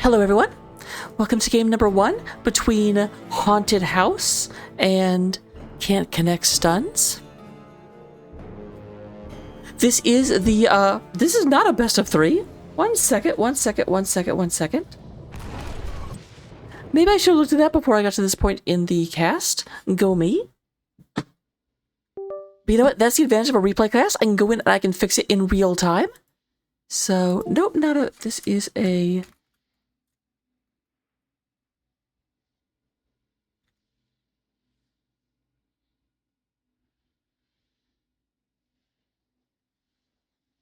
Hello everyone, welcome to game number 1 between Haunted House and Can't Connect Stuns. This is the, this is not a best of 3. One second. Maybe I should have looked at that before I got to this point in the cast. Go me. But you know what, that's the advantage of a replay cast. I can go in and I can fix it in real time. So, nope, not a, this is a...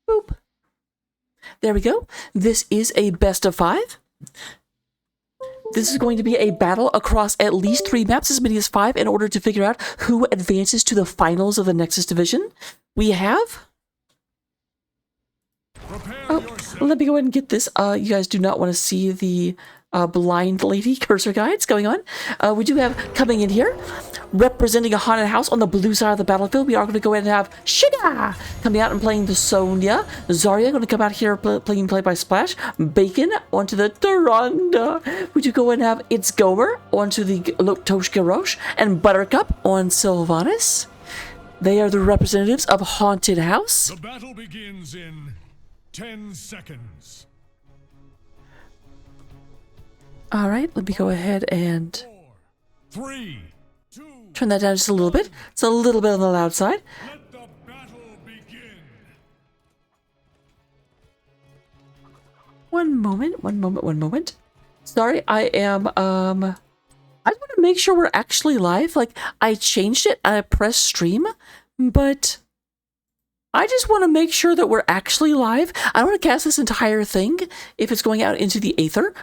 Boop. There we go. This is a best of 5. This is going to be a battle across at least 3 maps, as many as 5, in order to figure out who advances to the finals of the Nexus division. We have... Oh, let me go ahead and get this. You guys do not want to see the blind lady cursor guides going on. We do have coming in here, representing a haunted house on the blue side of the battlefield. We are going to go ahead and have Shiga coming out and playing the Sonya. Zarya going to come out here played by Splash. Bacon onto the Duranda. We do go ahead and have It's Gomer onto the Tosh Garrosh, and Buttercup on Sylvanas. They are the representatives of Haunted House. The battle begins in 10 seconds. All right, let me go ahead and 4, 3, 2, turn that down just a little bit. It's a little bit on the loud side. let the battle begin. One moment. Sorry, I am, I want to make sure we're actually live. Like, I changed it, I pressed stream, but I just want to make sure that we're actually live. I don't want to cast this entire thing if it's going out into the aether.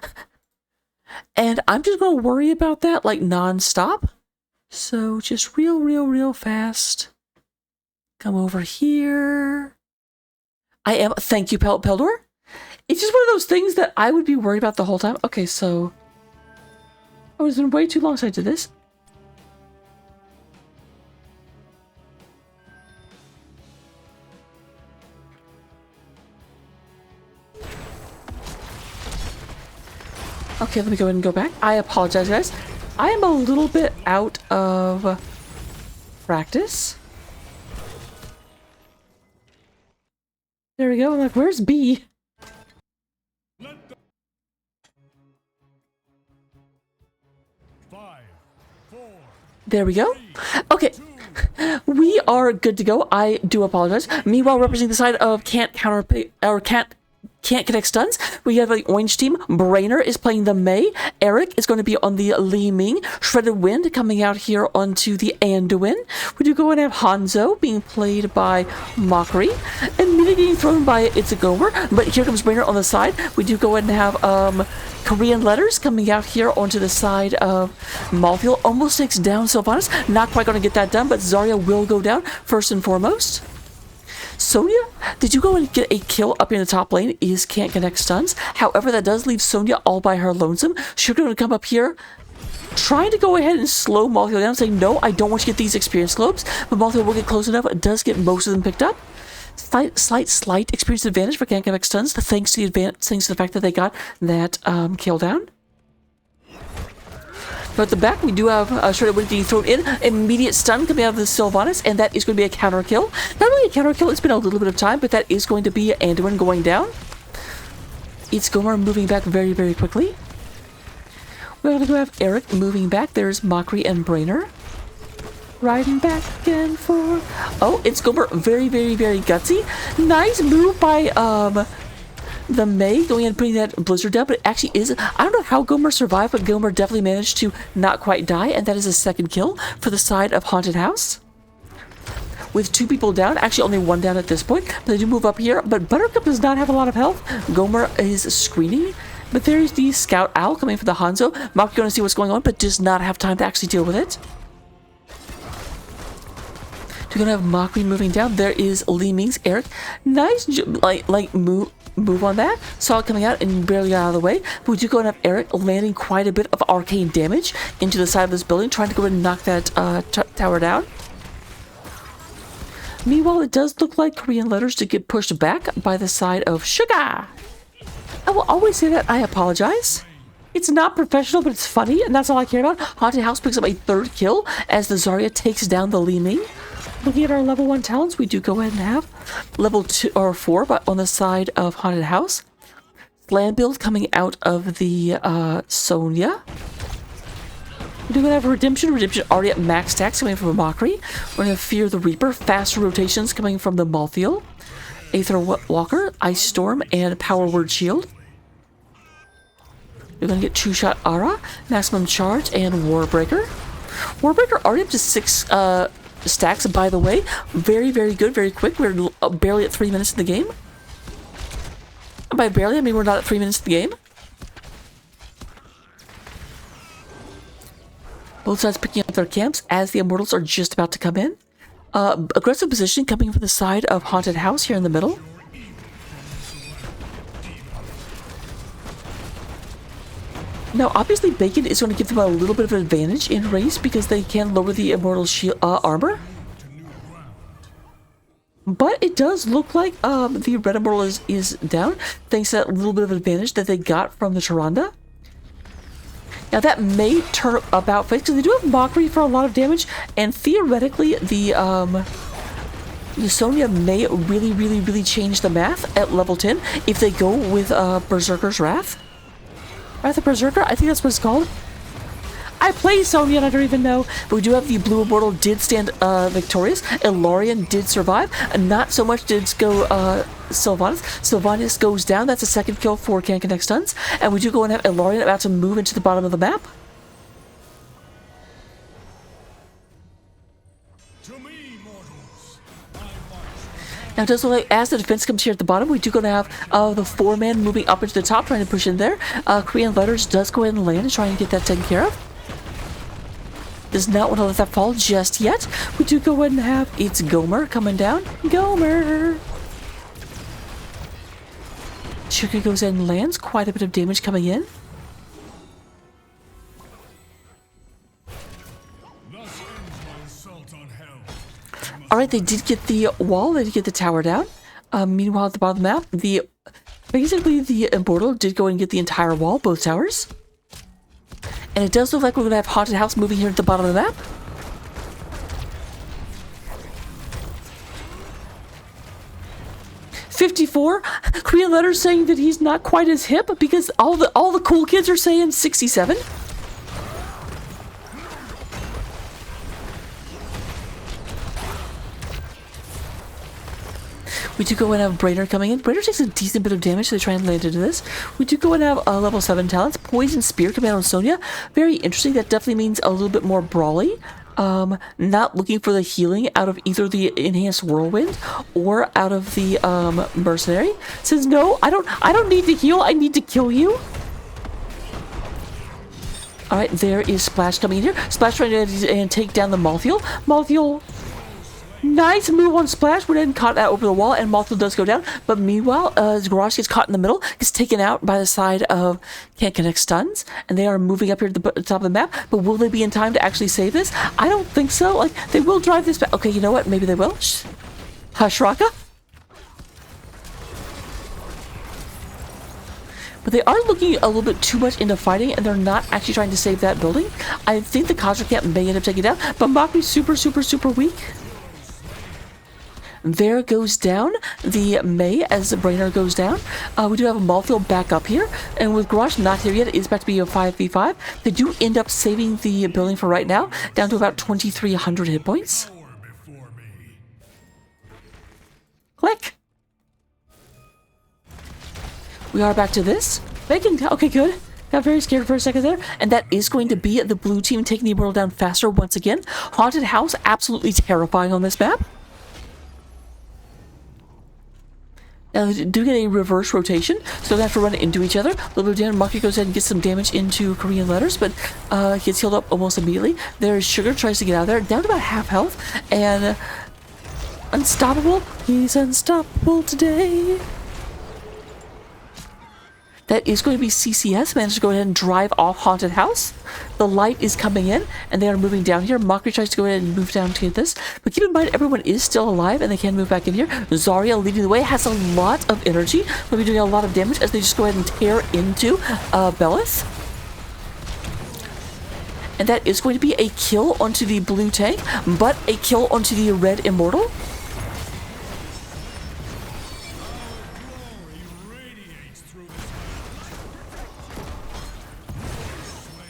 And I'm just going to worry about that, like, non-stop. So, just real fast. Come over here. I am... Thank you, Peldor. It's just one of those things that I would be worried about the whole time. Okay, so... Oh, it's been way too long since I did this. Okay, let me go ahead and go back. I apologize, guys. I am a little bit out of practice. There we go. I'm like, where's B? 5, 4, There we go. Okay. We are good to go. I do apologize. Meanwhile, representing the side of Can't Connect Stuns, we have the orange team. Brainer is playing the Mei. Eric is going to be on the Li Ming. Shredded Wind coming out here onto the Anduin. We do go and have Hanzo being played by Mockery. And Mina getting thrown by It's a Gomer. But here comes Brainer on the side. We do go ahead and have Korean Letters coming out here onto the side of Malfield. Almost takes down Sylvanas. Not quite going to get that done, but Zarya will go down first and foremost. Sonya, did you go and get a kill up in the top lane? Is Can't Connect Stuns. However, that does leave Sonya all by her lonesome. She's going to come up here, trying to go ahead and slow Malfield down, saying, no, I don't want to get these experience globes. But Malfield will get close enough. It does get most of them picked up. Slight experience advantage for Can't Connect Stuns, thanks to the fact that they got that kill down. But at the back, we do have Shredded Wind getting thrown in. Immediate stun coming out of the Sylvanas, and that is going to be a counter kill. Not really a counter kill, it's been a little bit of time, but that is going to be Anduin going down. It's Gomer moving back very quickly. We're going to go have Eric moving back. There's Mockery and Brainer. Riding back and forth. Oh, it's Gomer very gutsy. Nice move by the Mei going and putting that blizzard down, but it actually is... I don't know how Gomer survived, but Gomer definitely managed to not quite die, and that is a second kill for the side of Haunted House. With 2 people down, actually only 1 down at this point, but they do move up here, but Buttercup does not have a lot of health. Gomer is screening, but there's the Scout Owl coming for the Hanzo. Mark going to see what's going on, but does not have time to actually deal with it. You're gonna have Mockery moving down. There is Li Ming's Eric. Nice, move on that. Saw it coming out and barely got out of the way. But we do go and have Eric landing quite a bit of arcane damage into the side of this building, trying to go and knock that tower down. Meanwhile, it does look like Korean Letters to get pushed back by the side of Sugar. I will always say that. I apologize. It's not professional, but it's funny, and that's all I care about. Haunted House picks up a 3rd kill as the Zarya takes down the Li Ming. Looking at our level 1 talents, we do go ahead and have level 2 or 4, but on the side of Haunted House. Slam build coming out of the Sonya. We do have Redemption. Redemption already at max stacks coming from a Mockery. We're going to Fear the Reaper. Faster rotations coming from the Malthael. Aether Walker, Ice Storm, and Power Word Shield. We're going to get 2-shot Aura, Maximum Charge, and Warbreaker. Warbreaker already up to 6 stacks, by the way. Very, very good, very quick. We're barely at 3 minutes in the game. And by barely, I mean we're not at 3 minutes in the game. Both sides picking up their camps as the Immortals are just about to come in. Aggressive position coming from the side of Haunted House here in the middle. Now, obviously, Bacon is going to give them a little bit of an advantage in race because they can lower the Immortal shield, armor. But it does look like the Red Immortal is down, thanks to that little bit of advantage that they got from the Tyrande. Now, that may turn about face because they do have Mockery for a lot of damage, and theoretically, the Sonya may really change the math at level 10 if they go with Berserker's Wrath. Wrath of Berserker? I think that's what it's called. I play Sonya and I don't even know. But we do have the Blue Immortal did stand victorious. Ilarion did survive. And not so much did go Sylvanas. Sylvanas goes down. That's a 2nd kill for Can Connect Stuns. And we do go and have Ilarion about to move into the bottom of the map. Now, it does look like as the defense comes here at the bottom, we do going to have the 4-man moving up into the top, trying to push in there. Korean Letters does go ahead and land and try and get that taken care of. Does not want to let that fall just yet. We do go ahead and have it's Gomer coming down. Gomer! Sugar goes in and lands. Quite a bit of damage coming in. Alright, they did get the wall. They did get the tower down. Meanwhile, at the bottom of the map, basically the Immortal did go and get the entire wall, both towers. And it does look like we're going to have Haunted House moving here at the bottom of the map. $54. Korean Letters saying that he's not quite as hip because all the cool kids are saying 67. We do go and have Brainer coming in. Brainer takes a decent bit of damage, so they try and land into this. We do go and have level 7 talents. Poison Spear coming out on Sonya. Very interesting. That definitely means a little bit more brawly. Not looking for the healing out of either the Enhanced Whirlwind or out of the Mercenary. Says, no, I don't need to heal. I need to kill you. Alright, there is Splash coming in here. Splash trying to take down the Malthael. Malthael... Nice move on Splash. Went ahead and caught that over the wall, and Malthael does go down. But meanwhile, Garage gets caught in the middle, gets taken out by the side of Can't Connect Stuns, and they are moving up here to the top of the map. But will they be in time to actually save this? I don't think so. Like, they will drive this back. Okay, you know what? Maybe they will. Shh. Hush, Raka. But they are looking a little bit too much into fighting, and they're not actually trying to save that building. I think the Conjure Camp may end up taking it down, but Mockery's super weak. There goes down the May as the Brainer goes down. We do have a Malthael back up here, and with Garage not here yet, it is back to be a 5v5. They do end up saving the building for right now, down to about 2,300 hit points. Click. We are back to this. Bacon, okay, good. Got very scared for a second there, and that is going to be the blue team taking the Immortal down faster once again. Haunted House, absolutely terrifying on this map. Now, they do get a reverse rotation, so they have to run into each other. A little bit down, Maki goes ahead and gets some damage into Korean Letters, but gets healed up almost immediately. There's Sugar, tries to get out of there, down to about half health, and unstoppable. He's unstoppable today. That is going to be CCS, managed to go ahead and drive off Haunted House. The light is coming in, and they are moving down here. Mockery tries to go ahead and move down to this. But keep in mind, everyone is still alive, and they can move back in here. Zarya leading the way, has a lot of energy. Will be doing a lot of damage as they just go ahead and tear into Bellis. And that is going to be a kill onto the blue tank, but a kill onto the red immortal.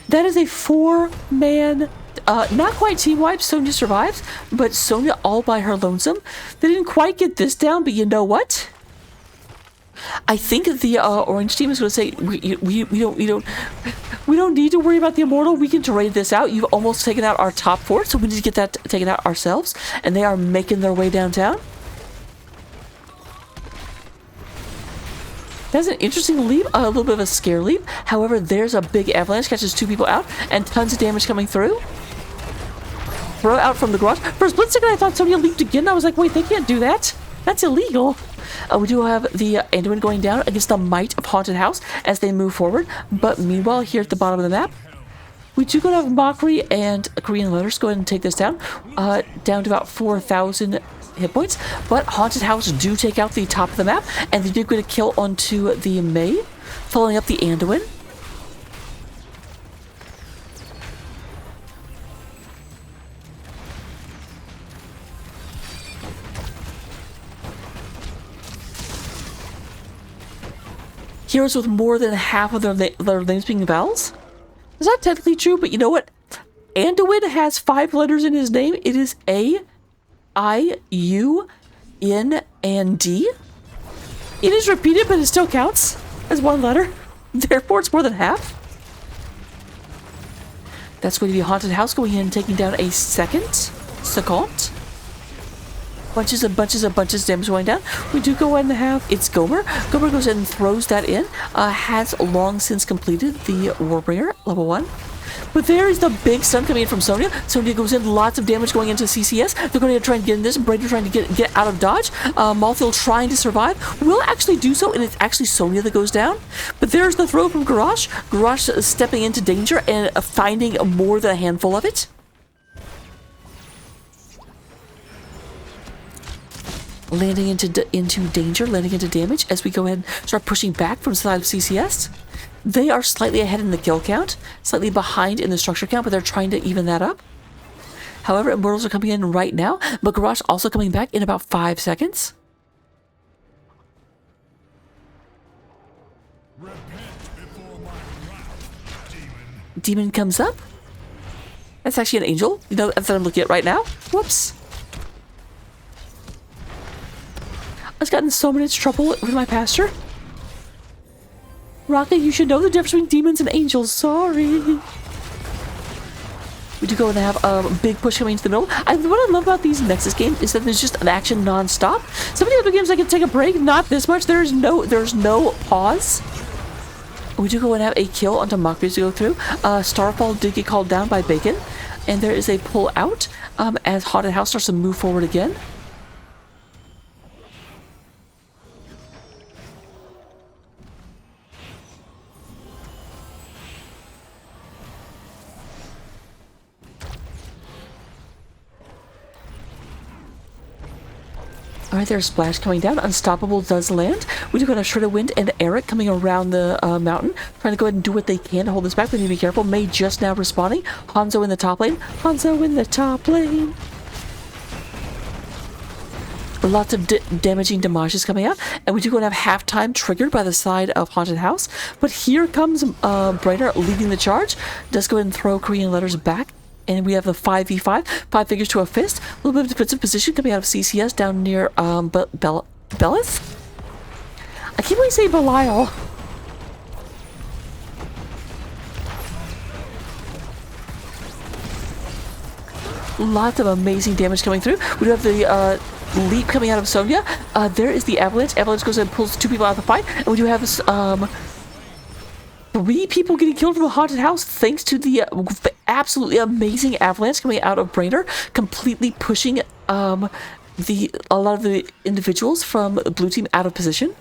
That is a 4-man, not quite team wipe. Sonya survives, but Sonya all by her lonesome. They didn't quite get this down, but you know what? I think the orange team is going to say, we don't need to worry about the immortal. We can trade this out. You've almost taken out our top 4, so we need to get that taken out ourselves. And they are making their way downtown. That's an interesting leap, a little bit of a scare leap. However, there's a big avalanche, catches 2 people out, and tons of damage coming through. Throw out from the garage. For a split second, I thought Sonya leaped again. I was like, wait, they can't do that. That's illegal. We do have the Anduin going down against the might of Haunted House as they move forward. But meanwhile, here at the bottom of the map, we do go to have Mockery and Korean Letters. Go ahead and take this down. Down to about 4,000 hit points, but Haunted House do take out the top of the map, and they do get a kill onto the Mei, following up the Anduin. Heroes with more than half of their names being vowels. It's not technically true, but you know what? Anduin has 5 letters in his name. It is A, I, U, N, and D. It is repeated, but it still counts as 1 letter. Therefore, it's more than half. That's going to be Haunted House going in and taking down a second. Bunches of damage going down. We do go ahead and have, it's Gomer. Gomer goes in and throws that in. Has long since completed the Warbringer, level 1. But there is the big stun coming in from Sonya. Sonya goes in, lots of damage going into CCS. They're going to try and get in this. Brayden trying to get out of dodge. Malthael trying to survive. Will actually do so, and it's actually Sonya that goes down. But there's the throw from Garrosh. Garrosh stepping into danger and finding more than a handful of it. Landing into danger, landing into damage as we go ahead and start pushing back from the side of CCS. They are slightly ahead in the kill count, slightly behind in the structure count, but they're trying to even that up. However, Immortals are coming in right now, but Garrosh also coming back in about 5 seconds. Demon comes up. That's actually an angel. You know, that's what I'm looking at right now. Whoops. I've gotten so much trouble with my pastor. Rocket, you should know the difference between demons and angels. Sorry. We do go and have a big push coming into the middle. What I love about these Nexus games is that there's just an action non-stop. Some of the other games I can take a break, not this much. There's no pause. We do go and have a kill onto Mockery to go through. Starfall did get called down by Bacon, and there is a pull out as Haunted House starts to move forward again. Alright, there's Splash coming down. Unstoppable does land. We do have Shredded Wind and Eric coming around the mountain, trying to go ahead and do what they can to hold this back. They need to be careful. Mei just now respawning. Hanzo in the top lane. Hanzo in the top lane. Lots of damaging damages coming out. And we do go and have halftime triggered by the side of Haunted House. But here comes Brighter leading the charge. Does go ahead and throw Korean Letters back. And we have the 5v5, 5 figures to a fist. A little bit of defensive position coming out of CCS down near Bellis? I keep wanting to say Belial. Lots of amazing damage coming through. We do have the leap coming out of Sonya. There is the Avalanche. Avalanche goes and pulls 2 people out of the fight. And we do have 3 people getting killed from a Haunted House thanks to the absolutely amazing Avalanche coming out of Brainer, completely pushing a lot of the individuals from the blue team out of position.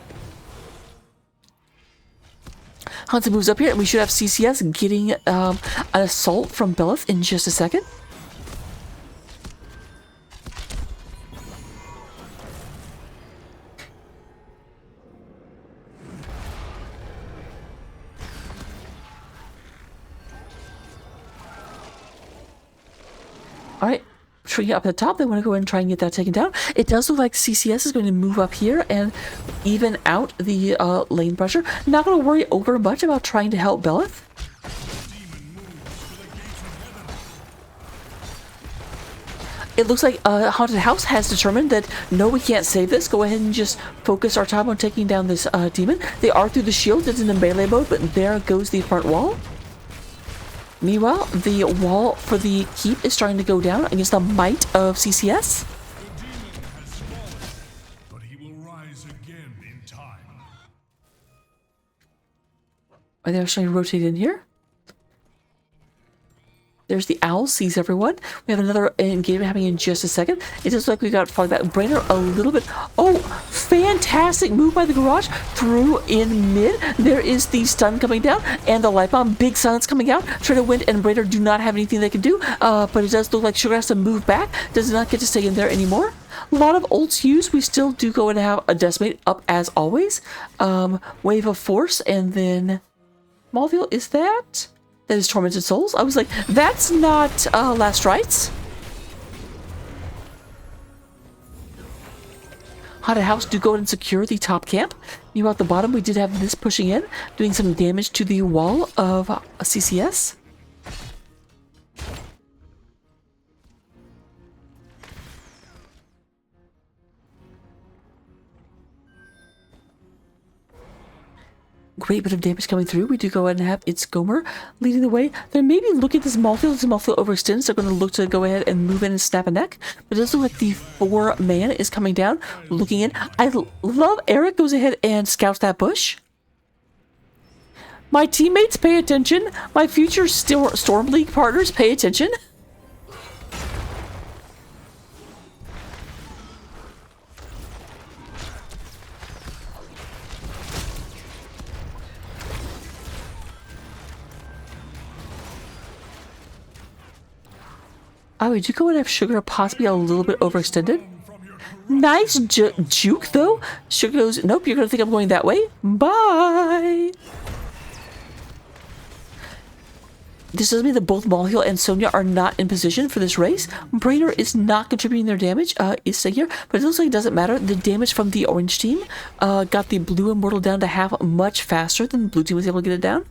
Hanzo moves up here, and we should have CCS getting an assault from Belith in just a second. Alright, tree up at the top. They want to go ahead and try and get that taken down. It does look like CCS is going to move up here and even out the lane pressure. Not going to worry over much about trying to help Belith. It looks like Haunted House has determined that, no, we can't save this. Go ahead and just focus our time on taking down this demon. They are through the shield. It's in the melee mode, but there goes the front wall. Meanwhile, the wall for the keep is starting to go down against the might of CCS. The demon has fallen, but he will rise again in time. Are they starting to rotate in here? There's the owl, sees everyone. We have another engagement happening in just a second. It looks like we got falling back. Brainer a little bit. Oh, fantastic move by the garage. Through in mid. There is the stun coming down and the light bomb. Big silence coming out. Trader Wind and Brainer do not have anything they can do. But it does look like Sugar has to move back. Does not get to stay in there anymore. A lot of ults used. We still do go and have a Decimate up as always. Wave of Force and then Malville, is that? That is Tormented Souls. I was like, that's not Last Rites. Haunted House do go ahead and secure the top camp. Meanwhile, at the bottom, we did have this pushing in, doing some damage to the wall of CCS. Great bit of damage coming through. We do go ahead and have its Gomer leading the way. They're maybe looking at this Malfield. This Malfield overextends. They're going to look to go ahead and move in and snap a neck. But it does look like the 4-man is coming down, looking in. I love Eric goes ahead and scouts that bush. My teammates, pay attention. My future Storm League partners, pay attention. Oh, we do go and have Sugar possibly a little bit overextended. Nice juke, though. Sugar goes, nope, you're going to think I'm going that way. Bye. This does mean that both Malheal and Sonya are not in position for this race. Brainer is not contributing their damage, is staying here, but it looks like it doesn't matter. The damage from the orange team got the blue Immortal down to half much faster than the blue team was able to get it down.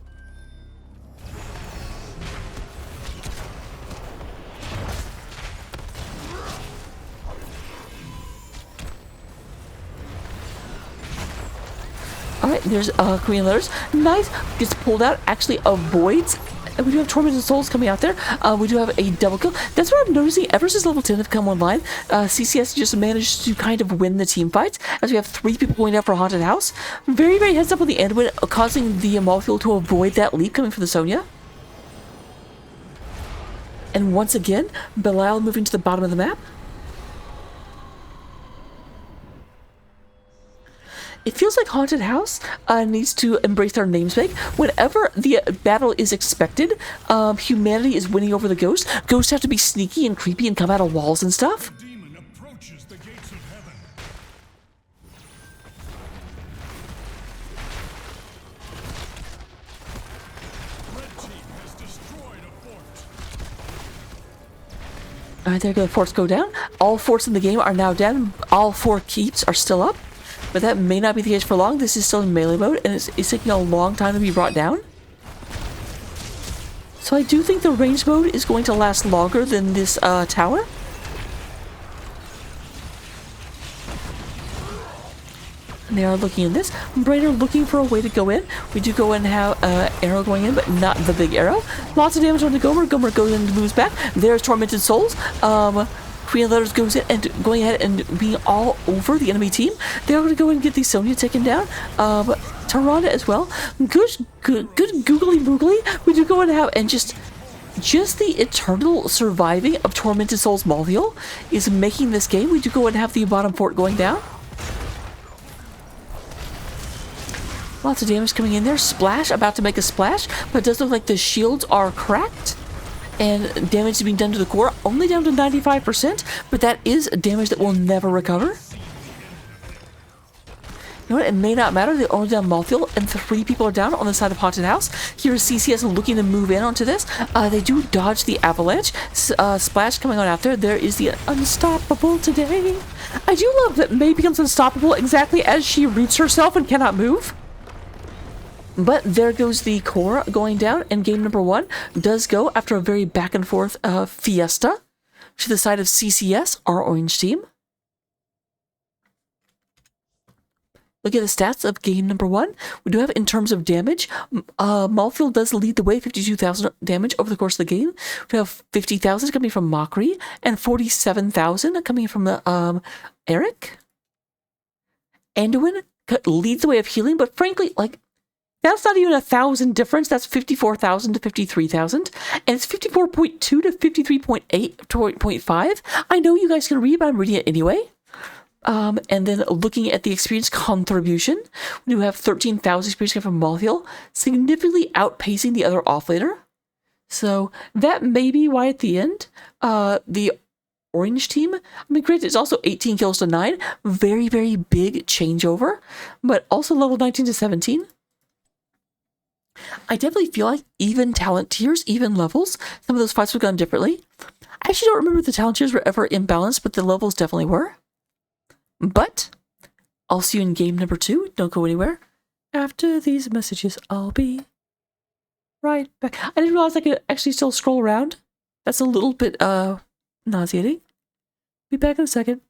Alright, there's Korean letters. Nice. Gets pulled out. Actually avoids. And we do have Tormented Souls coming out there. We do have a double kill. That's what I'm noticing. Ever since level 10 have come online, CCS just managed to kind of win the team fights. As we have 3 people going down for Haunted House. Very, very heads up on the Anduin, causing the Malfield to avoid that leap coming from the Sonya. And once again, Belial moving to the bottom of the map. It feels like Haunted House needs to embrace their namesake. Whenever the battle is expected, humanity is winning over the ghosts. Ghosts have to be sneaky and creepy and come out of walls and stuff. The demon approaches the gates of heaven. Red team has destroyed a fort. Alright, there go. The forts go down. All forts in the game are now down. All 4 keeps are still up. But that may not be the case for long. This is still in melee mode, and it's taking a long time to be brought down. So I do think the range mode is going to last longer than this tower. And they are looking in this. Brainer looking for a way to go in. We do go in and have arrow going in, but not the big arrow. Lots of damage on the Gomer. Gomer goes in and moves back. There's Tormented Souls. Korean letters goes in and going ahead and being all over the enemy team. They're going to go and get the Sonya taken down. Tarana as well. Good googly boogly. We do go and have, and just the eternal surviving of Tormented Souls Malvial is making this game. We do go and have the bottom fort going down. Lots of damage coming in there. Splash, about to make a splash, but it does look like the shields are cracked. And damage is being done to the core, only down to 95%, but that is damage that will never recover. You know what? It may not matter. They're only down Malthiel, and 3 people are down on the side of Haunted House. Here is CCS looking to move in onto this. They do dodge the avalanche. Splash coming on after. There is the Unstoppable today. I do love that May becomes unstoppable exactly as she roots herself and cannot move. But there goes the core going down, and game number 1 does go after a very back and forth fiesta to the side of CCS, our orange team. Look at the stats of game number 1. We do have, in terms of damage, Malthiel does lead the way, 52,000 damage over the course of the game. We have 50,000 coming from Mockery, and 47,000 coming from Eric. Anduin leads the way of healing, but frankly, like, that's not even 1,000 difference. That's 54,000 to 53,000. And it's 54.2 to 53.8.5. I know you guys can read, but I'm reading it anyway. And then looking at the experience contribution, we do have 13,000 experience coming from Malthiel, significantly outpacing the other offlaner. So that may be why at the end, the orange team, I mean, granted, it's also 18 kills to 9. Very, very big changeover, but also level 19 to 17. I definitely feel like even talent tiers, even levels, some of those fights would have gone differently. I actually don't remember if the talent tiers were ever imbalanced, but the levels definitely were. But I'll see you in game number 2. Don't go anywhere. After these messages, I'll be right back. I didn't realize I could actually still scroll around. That's a little bit nauseating. Be back in a second.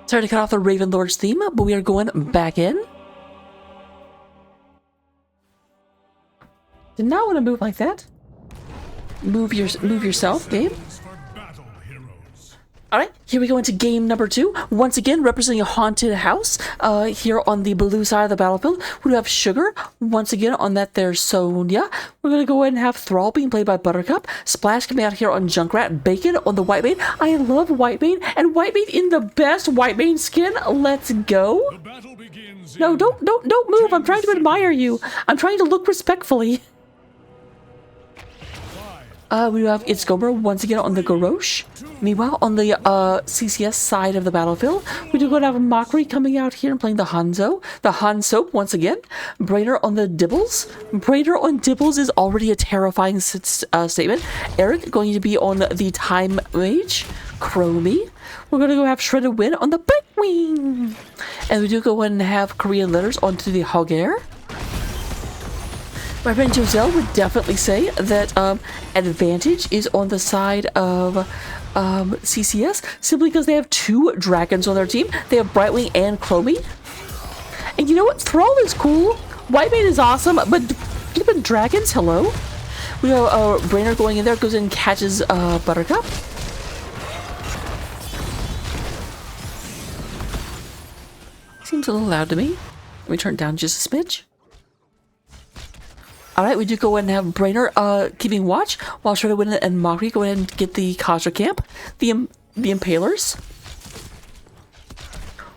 Sorry to cut off the Raven Lord's theme, but we are going back in. Did not want to move like that. Move yourself, game. All right, here we go into game number 2. Once again, representing a haunted house here on the blue side of the battlefield. We do have Sugar. Once again, on that there's Sonia. We're going to go ahead and have Thrall being played by Buttercup. Splash coming out here on Junkrat. Bacon on the Whitemane. I love Whitemane. And Whitemane in the best Whitemane skin. Let's go. The battle begins. No, don't move. I'm trying to admire you. I'm trying to look respectfully. We have It's Gomer once again on the Garrosh. Meanwhile, on the CCS side of the battlefield, we do go to have Mockery coming out here and playing the Hanzo. The Han Soap once again. Brainer on the Dibbles. Brainer on Dibbles is already a terrifying statement. Eric going to be on the Time Mage. Chromie. We're going to go have Shredded Wind on the Bitewing. And we do go ahead and have Korean letters onto the Hogair. My friend Joselle would definitely say that advantage is on the side of CCS simply because they have 2 dragons on their team. They have Brightwing and Chromie. And you know what? Thrall is cool. Whitemane is awesome, but flipping dragons, hello? We have Brainer going in there, goes in and catches Buttercup. Seems a little loud to me. Let me turn it down just a smidge. Alright, we do go ahead and have Brainer keeping watch, while Shredder Wind and Mockery go ahead and get the Kasha camp, the Impalers.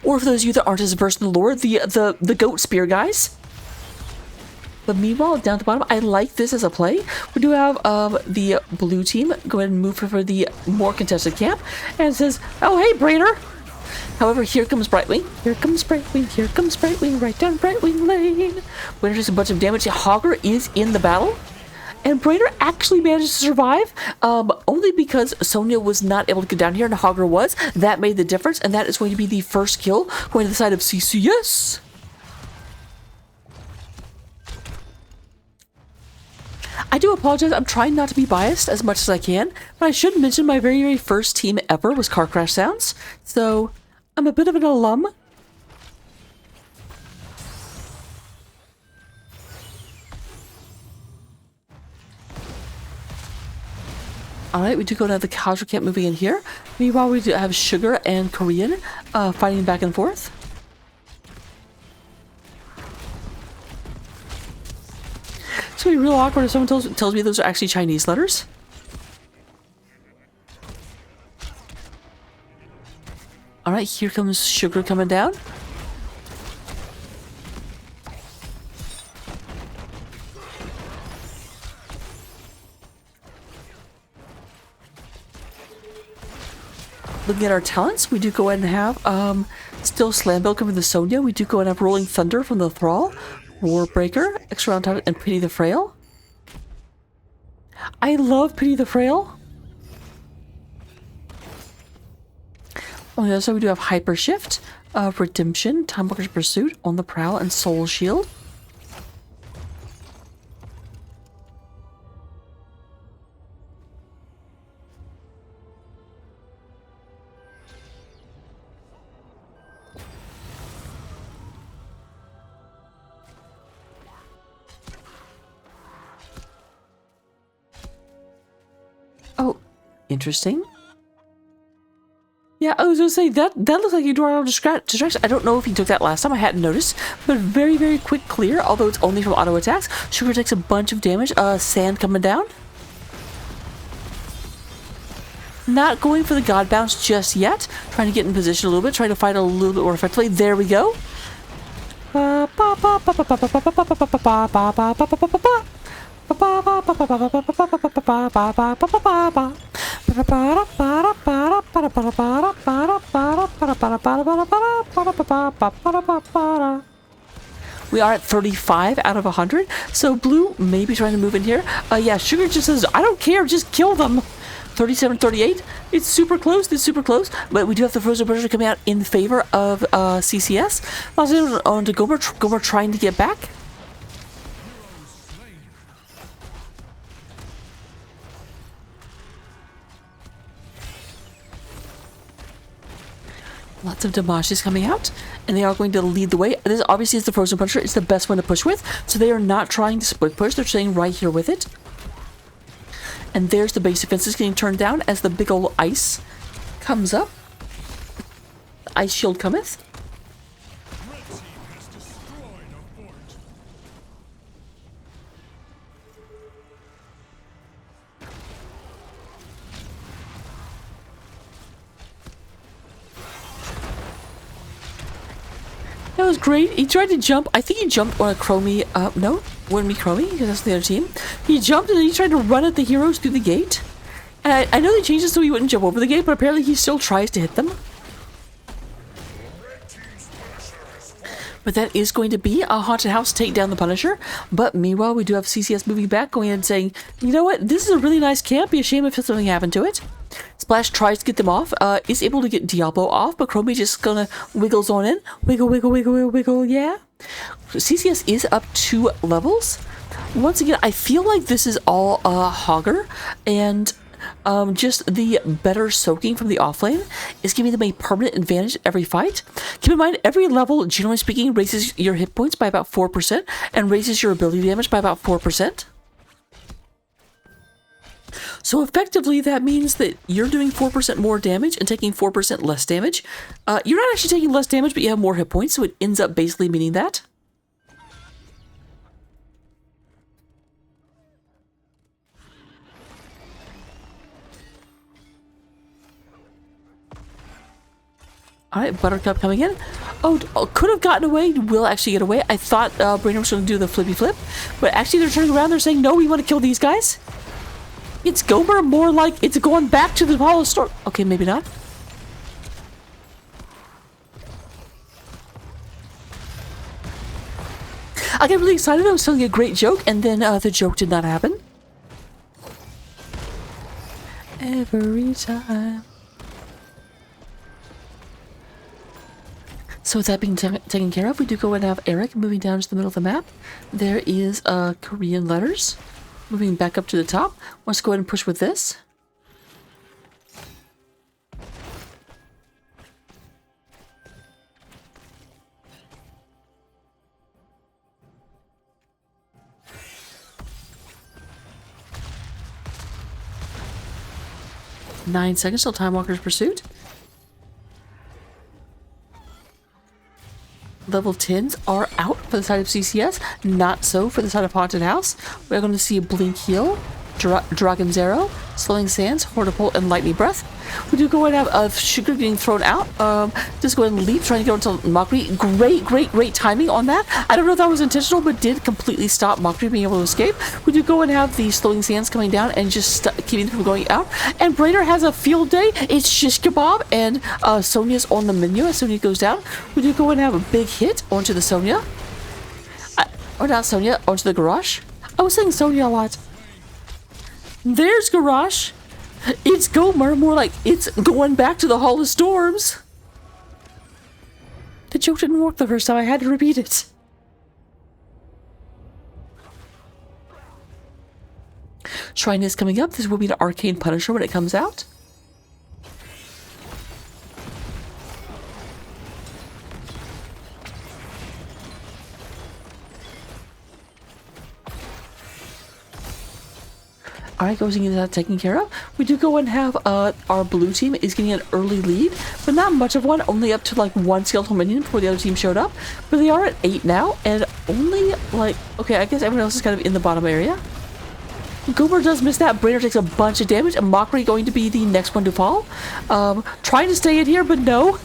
Or for those of you that aren't as versed in the lore, the Goat Spear guys. But meanwhile, down at the bottom, I like this as a play. We do have the blue team go ahead and move for the more contested camp, and it says, oh hey Brainer! However, here comes Brightwing. Here comes Brightwing. Here comes Brightwing. Right down Brightwing Lane. Brainer takes a bunch of damage. Hogger is in the battle. And Brainer actually managed to survive. Only because Sonia was not able to get down here and Hogger was. That made the difference. And that is going to be the first kill going to the side of CCS. I do apologize. I'm trying not to be biased as much as I can. But I should mention my very, very first team ever was Car Crash Sounds. So I'm a bit of an alum. Alright, we do go to the casual camp moving in here. Meanwhile, we do have Sugar and Korean fighting back and forth. It's gonna be real awkward if someone tells me those are actually Chinese letters. Alright, here comes Sugar coming down. Looking at our talents, we do go ahead and have still Slambill coming from the Sonia. We do go ahead and have Rolling Thunder from the Thrall, Warbreaker, Extra Round Time, and Pity the Frail. I love Pity the Frail. On the other side, we do have Hyper Shift, Redemption, Timewalker's Pursuit, On the Prowl, and Soul Shield. Oh, interesting. Yeah, I was gonna say that looks like you do auto distraction. I don't know if he took that last time. I hadn't noticed, but very, very quick clear. Although it's only from auto attacks. Sugar takes a bunch of damage. Sand coming down. Not going for the God Bounce just yet. Trying to get in position a little bit. Trying to fight a little bit more effectively. There we go. We are at 35 out of 100, so Blue may be trying to move in here. Yeah, Sugar just says, I don't care, just kill them. 37, 38, it's super close, but we do have the Frozen Pressure coming out in favor of CCS. On to Gomer trying to get back. Lots of Damages coming out, and they are going to lead the way. This obviously is the Frozen Puncher. It's the best one to push with, so they are not trying to split push. They're staying right here with it. And there's the base defenses getting turned down as the big old ice comes up. The ice shield cometh. Red team has destroyed a fort. That was great. He tried to jump. I think he jumped on a Chromie. No, wouldn't be Chromie because that's the other team. He jumped and then he tried to run at the heroes through the gate. And I know they changed it so he wouldn't jump over the gate, but apparently he still tries to hit them. But that is going to be a haunted house take down the Punisher. But meanwhile, we do have CCS moving back, going in and saying, you know what? This is a really nice camp. Be a shame if something happened to it. Splash tries to get them off, is able to get Diablo off, but Chromie just gonna wiggles on in. Wiggle, wiggle, wiggle, wiggle, wiggle, yeah. CCS is up 2 levels. Once again, I feel like this is all Hogger, and just the better soaking from the offlane is giving them a permanent advantage at every fight. Keep in mind, every level, generally speaking, raises your hit points by about 4% and raises your ability damage by about 4%. So effectively, that means that you're doing 4% more damage and taking 4% less damage. You're not actually taking less damage, but you have more hit points, so it ends up basically meaning that. Alright, Buttercup coming in. Oh, could have gotten away. Will actually get away. I thought Brainer was going to do the flippy flip, but actually they're turning around. They're saying, no, we want to kill these guys. It's Gomer, more like it's going back to the Hollow Storm. Okay, maybe not. I got really excited. I was telling a great joke, and then the joke did not happen. Every time. So with that being taken care of, we do go and have Eric moving down to the middle of the map. There is Korean letters. Moving back up to the top. Let's go ahead and push with this. Nine seconds till Time Walker's Pursuit. Level 10s are out for the side of CCS, not so for the side of Haunted House. We're going to see Blink Heal, Dragon's Arrow, Slowing Sands, Hortipole, and Lightning Breath. We do go and have Sugar getting thrown out. Just go ahead and leap, trying to get onto Mockery. Great timing on that. I don't know if that was intentional, but did completely stop Mockery being able to escape. We do go and have the Slowing Sands coming down and just keeping them from going out. And Brainer has a field day. It's Shish Kebab, and Sonya's on the menu as Sonya goes down. We do go and have a big hit onto the Sonya. Or not Sonya, onto the Garage. I was saying Sonya a lot. There's Garage. It's Gomer, more like it's going back to the Hall of Storms. The joke didn't work the first time. I had to repeat it. Shrine is coming up. This will be the Arcane Punisher when it comes out. Alright, goes into that taken care of. We do go and have our blue team is getting an early lead, but not much of one, only up to like 1 skeletal minion before the other team showed up. But they are at 8 now, and only like, okay, I guess everyone else is kind of in the bottom area. Goober does miss that. Brainer takes a bunch of damage, and Mockery going to be the next one to fall. Trying to stay in here, but no.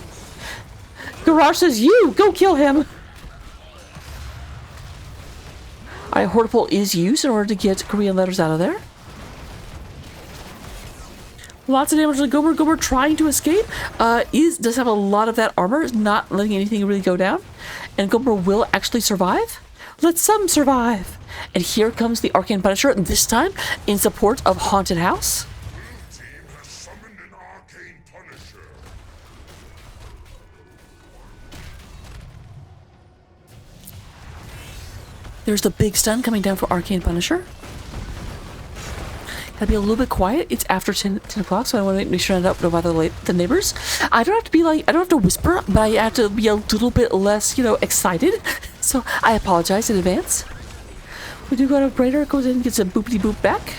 Garage says, you, go kill him. Alright, Hortipole is used in order to get Korean letters out of there. Lots of damage to Gomer. Gomer trying to escape. Does have a lot of that armor, is not letting anything really go down. And Gomer will actually survive. Let some survive. And here comes the Arcane Punisher, this time in support of Haunted House. Blue team has summoned an Arcane Punisher. There's the big stun coming down for Arcane Punisher. Gotta be a little bit quiet. It's after 10 o'clock, so I want to make sure I don't bother the neighbors. I don't have to be like, I don't have to whisper, but I have to be a little bit less, you know, excited. So I apologize in advance. We do go to Brainer, goes in and gets a boopity boop back.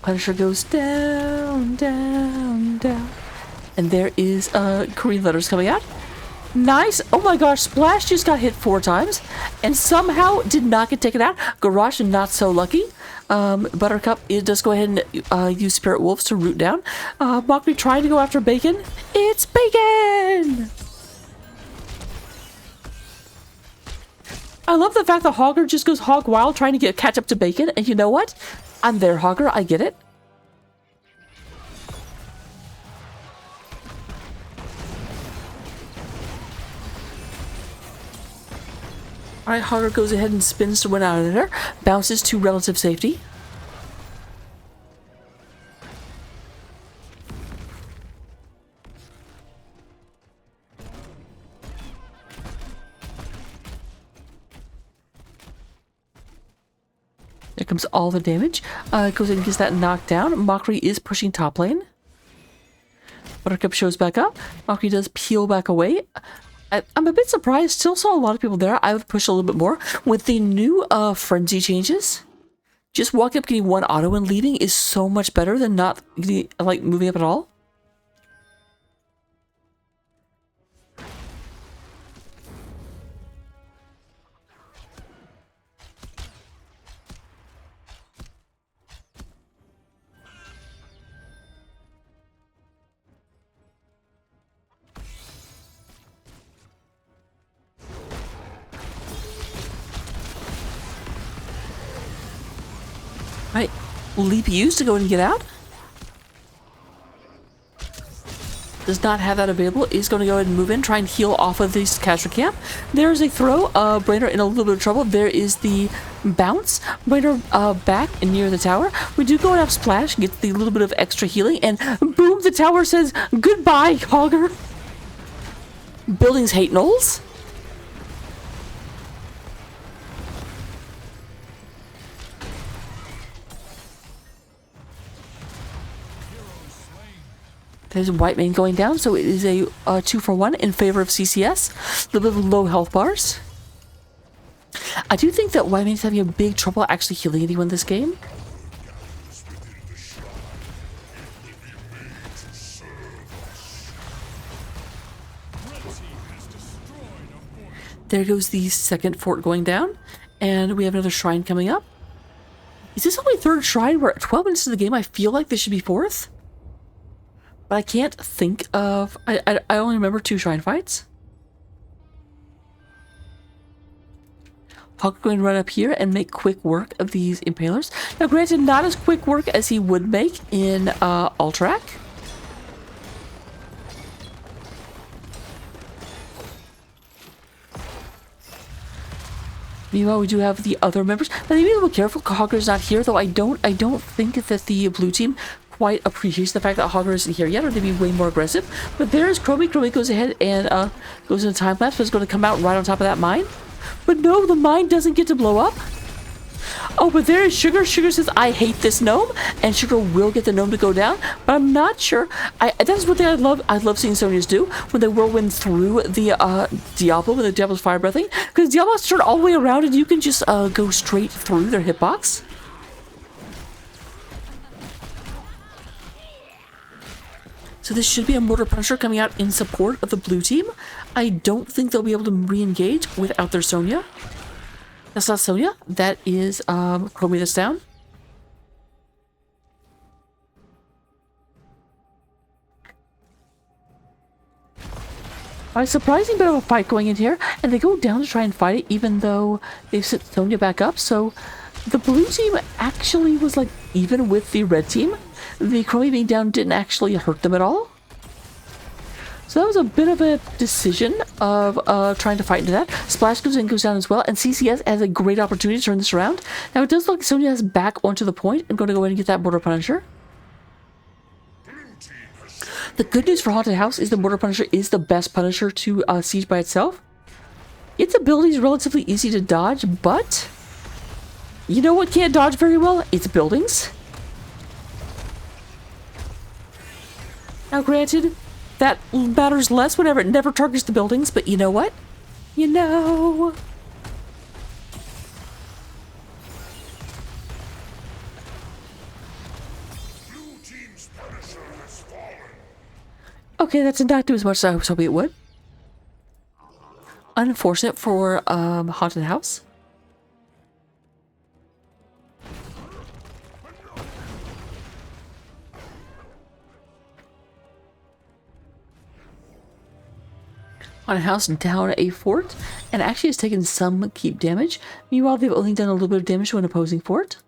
Punisher goes down, down, down. And there is Korean letters coming out. Nice. Oh my gosh, Splash just got hit 4 times and somehow did not get taken out. Garage, not so lucky. Buttercup, it does go ahead and use Spirit Wolves to root down. Mockery trying to go after Bacon. It's Bacon! I love the fact that Hogger just goes hog wild trying to catch up to Bacon. And you know what? I'm there, Hogger. I get it. Alright, Hogger goes ahead and spins to win out of there. Bounces to relative safety. There comes all the damage. Goes in and gets that knocked down. Mockery is pushing top lane. Buttercup shows back up. Mockery does peel back away. I'm a bit surprised. Still saw a lot of people there. I would push a little bit more. With the new frenzy changes, just walking up getting 1 auto and leading is so much better than not getting, like, moving up at all. Right, leap used to go and get out. Does not have that available. Is going to go ahead and move in, try and heal off of this caster camp. There's a throw. Brainer in a little bit of trouble. There is the bounce. Brainer back and near the tower. We do go and have Splash, gets the little bit of extra healing, and boom, the tower says goodbye, Hogger. Buildings hate Knowles. There's White Mane going down, so it is a 2-for-1 in favor of CCS. A little bit of low health bars. I do think that White Mane's having a big trouble actually healing anyone this game. There goes the second fort going down, and we have another shrine coming up. Is this only 3rd shrine? We're at 12 minutes of the game. I feel like this should be 4th. But I can't think of... I only remember 2 shrine fights. Hawk going to run up here and make quick work of these impalers. Now, granted, not as quick work as he would make in Alterac. Meanwhile, we do have the other members. Now, they be a little careful. Hogger's not here, though I don't think that the blue team quite appreciates the fact that Hogger isn't here yet, or they'd be way more aggressive. But there's Chromie. Chromie goes ahead and goes into time lapse, but it's going to come out right on top of that mine. But no, the mine doesn't get to blow up. Oh, but there is Sugar. Sugar says, I hate this gnome, and Sugar will get the gnome to go down, but I'm not sure. That's one thing I love. I love seeing Sonya's do when they whirlwind through the Diablo with the Diablo's fire breathing, because Diablo's turn all the way around, and you can just go straight through their hitbox. So this should be a Mortar Punisher coming out in support of the blue team. I don't think they'll be able to re-engage without their Sonya. That's not Sonya. That is Chromie that's down. A surprising bit of a fight going in here, and they go down to try and fight it, even though they've set Sonya back up. So the blue team actually was like even with the red team. The Chromie being down didn't actually hurt them at all. So that was a bit of a decision of trying to fight into that. Splash goes in, goes down as well, and CCS has a great opportunity to turn this around. Now it does look like Sonya is back onto the point. I'm going to go ahead and get that Mortar Punisher. The good news for Haunted House is the Mortar Punisher is the best Punisher to siege by itself. Its ability is relatively easy to dodge, but you know what can't dodge very well? It's buildings. Now granted, that matters less whenever it never targets the buildings, but you know what? You know... Okay, that did not do as much as I was hoping it would. Unfortunate for Haunted House. Haunted House down a fort, and actually has taken some keep damage. Meanwhile, they've only done a little bit of damage to an opposing fort.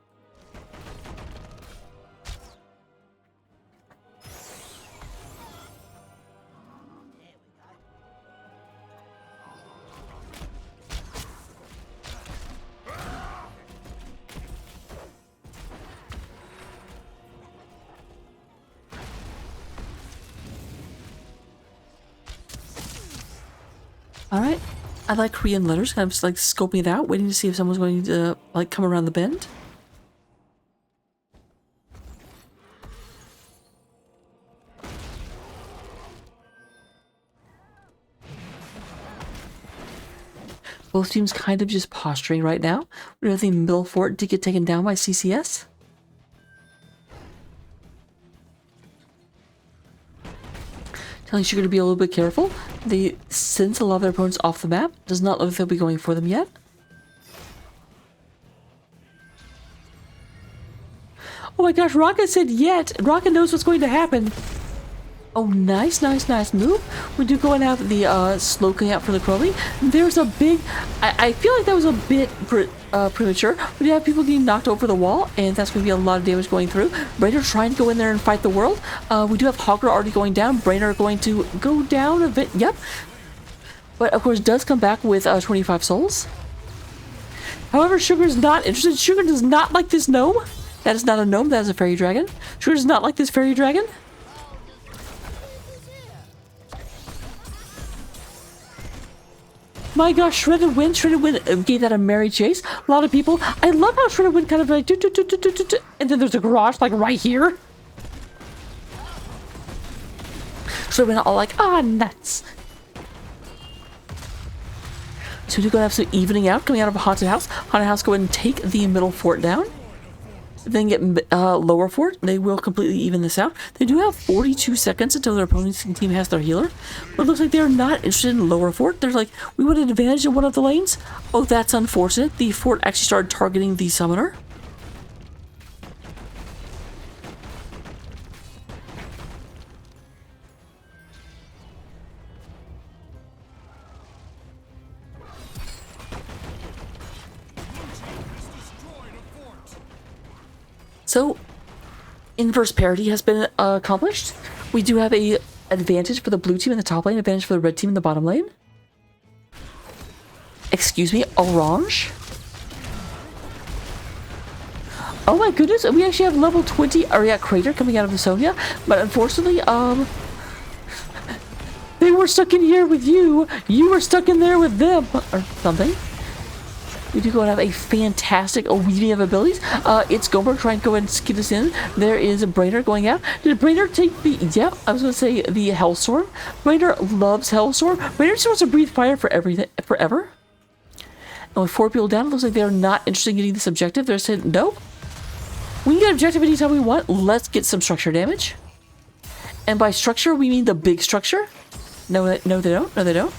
Alright, I like Korean letters, kind of just like scoping it out, waiting to see if someone's going to like come around the bend. Both teams kind of just posturing right now. We have the middle fort to get taken down by CCS. Telling Sugar to be a little bit careful. They sense a lot of their opponents off the map. Does not look like they'll be going for them yet. Oh my gosh, Rocket said yet. Rocket knows what's going to happen. Oh, nice move. We do go and have the slow cutting out for the Crowley. There's a big... I feel like that was a bit premature. We do have people getting knocked over the wall, and that's going to be a lot of damage going through. Brainer trying to go in there and fight the world. We do have Hogger already going down. Brainer going to go down a bit. Yep. But, of course, does come back with 25 souls. However, Sugar's not interested. Sugar does not like this gnome. That is not a gnome. That is a fairy dragon. Sugar does not like this fairy dragon. My gosh, Shredded Wind gave that a merry chase. A lot of people, I love how Shredded Wind kind of like, and then there's a garage like right here. Shredded Wind all like, ah, nuts. So we're going to have some evening out coming out of a Haunted House. Haunted House go ahead and take the middle fort down. Then get lower fort. They will completely even this out. They do have 42 seconds until their opponent's team has their healer. But it looks like they're not interested in lower fort. They're like, we want an advantage in one of the lanes. Oh, that's unfortunate. The fort actually started targeting the summoner. So, inverse parity has been accomplished. We do have a advantage for the blue team in the top lane, advantage for the red team in the bottom lane. Excuse me, orange. Oh my goodness, we actually have level 20 Aria Crater coming out of the Sonya, but unfortunately, they were stuck in here with you. You were stuck in there with them, or something. We do go and have a fantastic weaving of abilities. It's Gomer trying to go ahead and get us in. There is a Brainer going out. Did Brainer take the... Yeah, I was going to say the Hellstorm. Brainer loves Hellstorm. Brainer just wants to breathe fire for everything, forever. And with 4 people down, it looks like they're not interested in getting this objective. They're saying, no. We can get objective anytime we want. Let's get some structure damage. And by structure, we mean the big structure. No, they don't. No, they don't.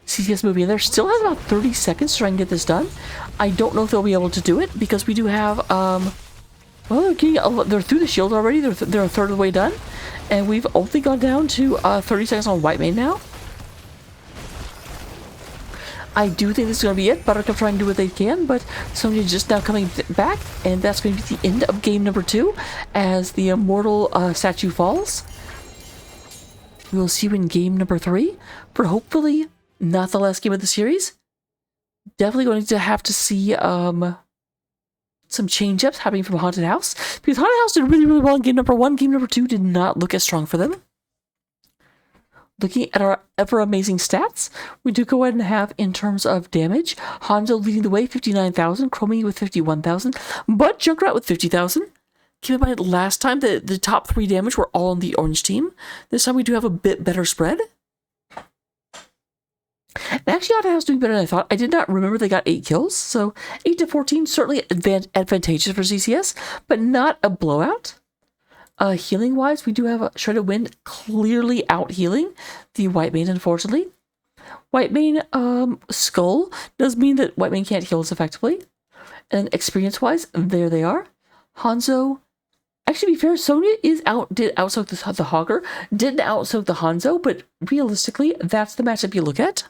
CCS moving in there. Still has about 30 seconds to try and get this done. I don't know if they'll be able to do it because we do have, well, they're through the shield already. They're a third of the way done. And we've only gone down to 30 seconds on white main now. I do think this is going to be it. Buttercup trying to do what they can, but Sonya just now coming back. And that's going to be the end of game number 2 as the immortal statue falls. We will see you in game number 3 for hopefully not the last game of the series. Definitely going to have to see some change-ups happening from Haunted House. Because Haunted House did really, really well in game number 1. Game number 2 did not look as strong for them. Looking at our ever-amazing stats, we do go ahead and have, in terms of damage, Hanzo leading the way, 59,000, Chromie with 51,000, but Junkrat with 50,000. Keep in mind, last time the top 3 damage were all on the orange team. This time we do have a bit better spread. And actually, Odd House doing better than I thought. I did not remember they got 8 kills, so 8 to 14 certainly advantageous for CCS, but not a blowout. Healing wise, we do have a Shredded Wind clearly out healing the White Mane, unfortunately. White Mane Skull does mean that White Mane can't heal as effectively. And experience wise, there they are. Hanzo, actually, to be fair, Sonya did outsoak the Hogger, didn't outsoak the Hanzo, but realistically, that's the matchup you look at.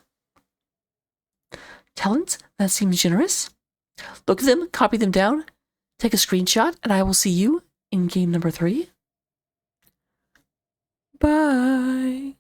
Talents, that seems generous. Look at them, copy them down, take a screenshot, and I will see you in game number 3. Bye.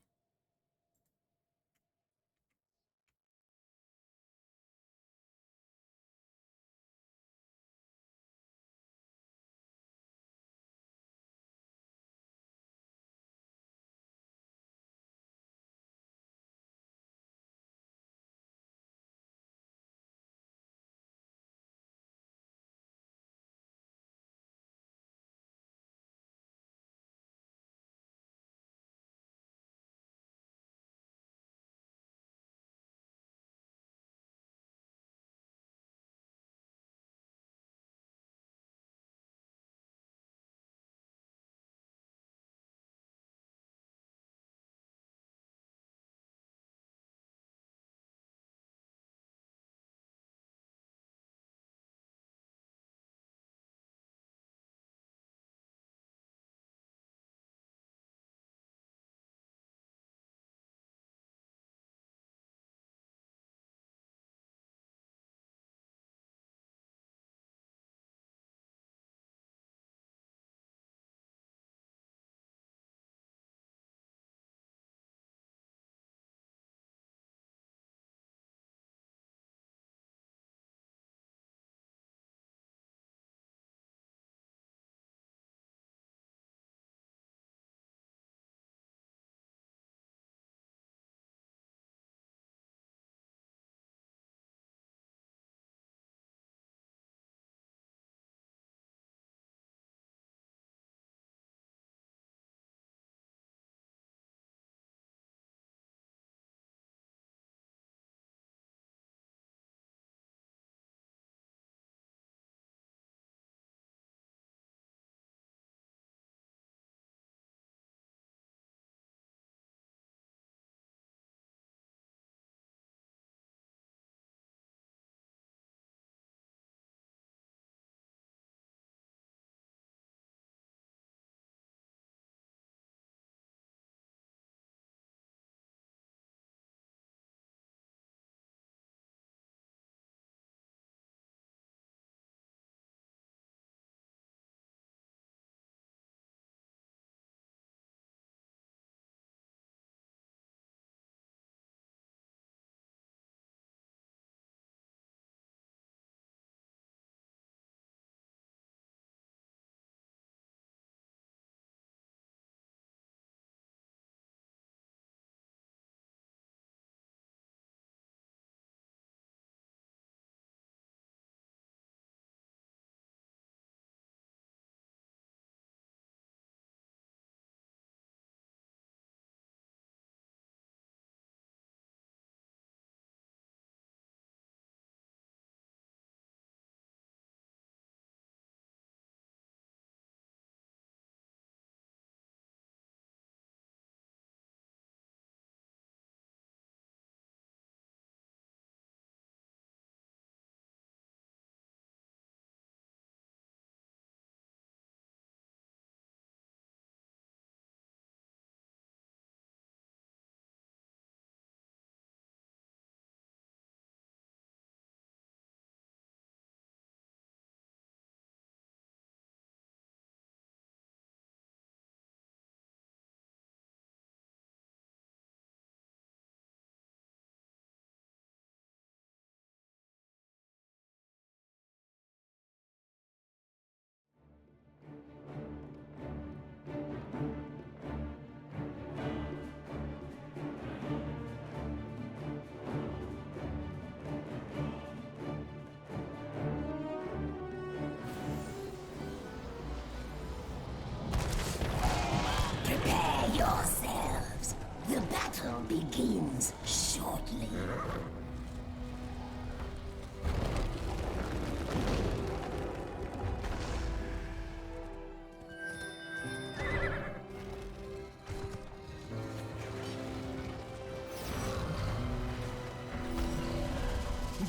shortly.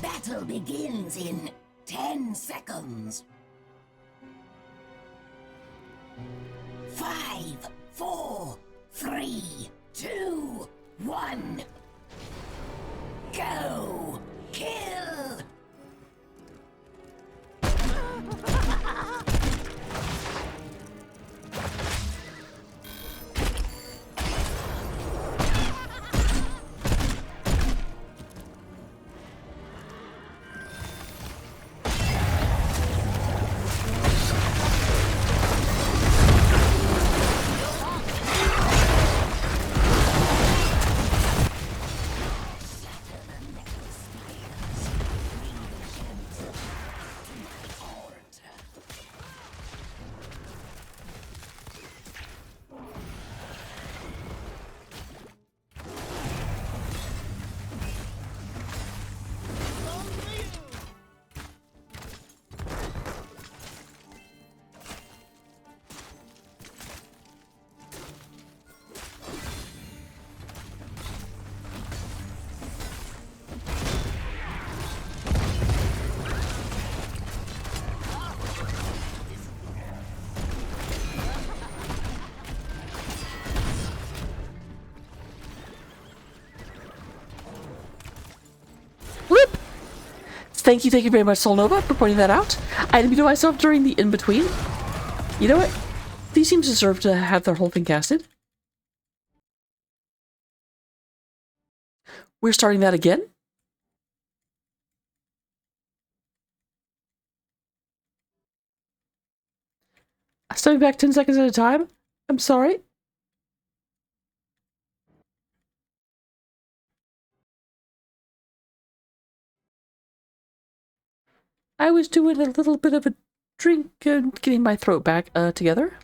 Battle begins in 10 seconds. 5, 4, 3, 2, 1. Go! Kill! Thank you very much, Solnova, for pointing that out. I didn't know myself during the in-between. You know what? These teams deserve to have their whole thing casted. We're starting that again. Stepping back 10 seconds at a time. I'm sorry. I was doing a little bit of a drink and getting my throat back together.